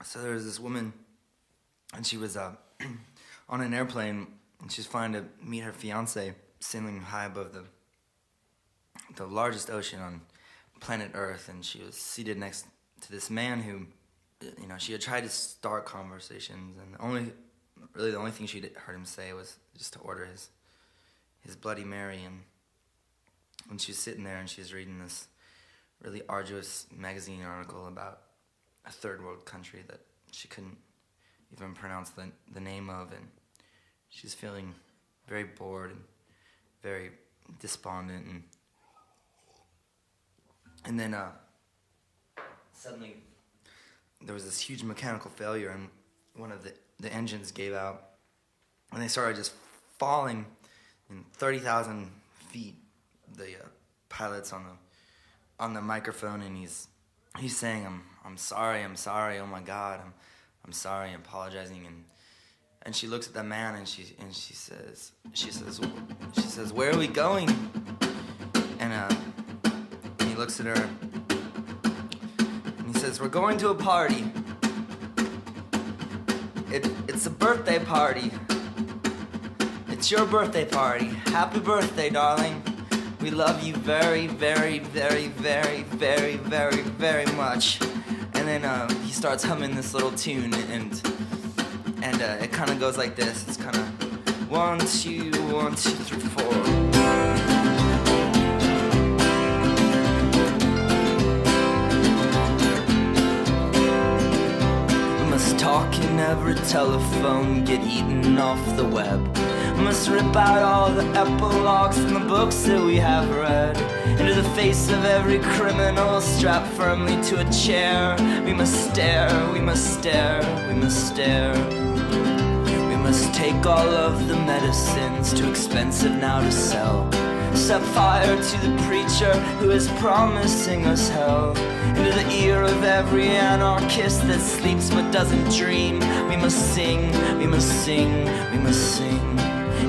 So there was this woman, and she was on an airplane, and she was flying to meet her fiance, sailing high above the largest ocean on planet Earth, and she was seated next to this man who, you know, she had tried to start conversations, and the only thing she'd heard him say was just to order his Bloody Mary. And when she was sitting there and she was reading this really arduous magazine article about a third world country that she couldn't even pronounce the name of, and she was feeling very bored and very despondent, and then suddenly there was this huge mechanical failure, and one of the engines gave out, and they started just falling in 30,000 feet. The pilot's on the microphone, and he's saying, I'm sorry, oh my God, I'm sorry, I'm apologizing, and she looks at the man, and she says, where are we going? And he looks at her, and he says, we're going to a party. It's a birthday party. It's your birthday party. Happy birthday, darling. We love you very, very, very, very, very, very, very much. And then he starts humming this little tune, and it kind of goes like this. It's kind of 1, 2, 1, 2, 3, 4. We must talk in every telephone, get eaten off the web. Must rip out all the epilogues from the books that we have read. Into the face of every criminal strapped firmly to a chair. We must stare, we must stare, we must stare. We must take all of the medicines, too expensive now to sell. Set fire to the preacher who is promising us hell. Into the ear of every anarchist that sleeps but doesn't dream. We must sing, we must sing, we must sing.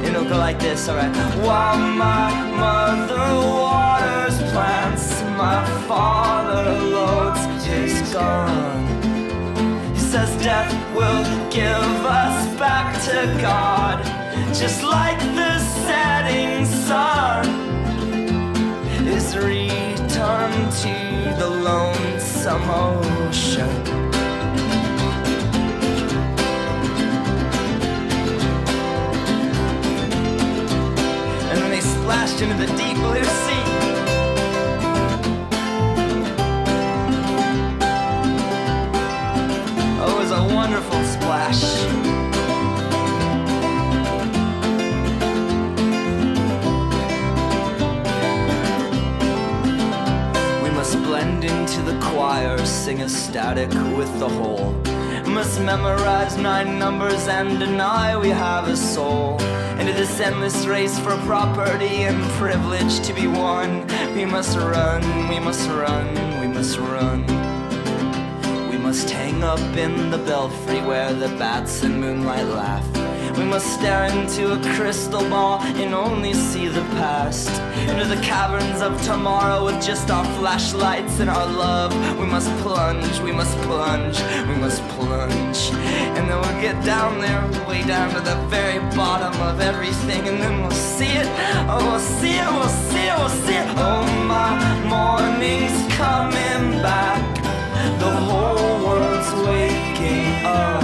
It'll go like this, alright. While my mother waters plants, my father loads his gun. He says death will give us back to God, just like the setting sun is returned to the lonesome ocean. Splashed into the deep blue sea. Oh, it was a wonderful splash. We must blend into the choir, sing ecstatic with the whole. Must memorize 9 numbers and deny we have a soul. Into this endless race for property and privilege to be won. We must run, we must run, we must run. We must hang up in the belfry where the bats and moonlight laugh. We must stare into a crystal ball and only see the past. Into the caverns of tomorrow with just our flashlights and our love. We must plunge, we must plunge, we must plunge. And then we'll get down there, way down to the very bottom of everything. And then we'll see it, oh we'll see it, we'll see it, we'll see it. Oh my morning's coming back. The whole world's waking up.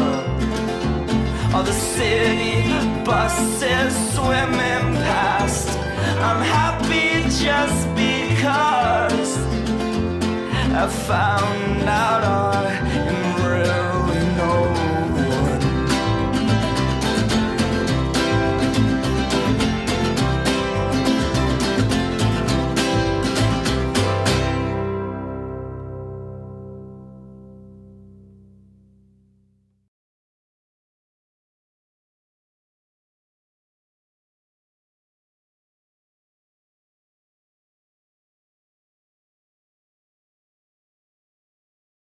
All the city buses swimming past. I'm happy just because I found out our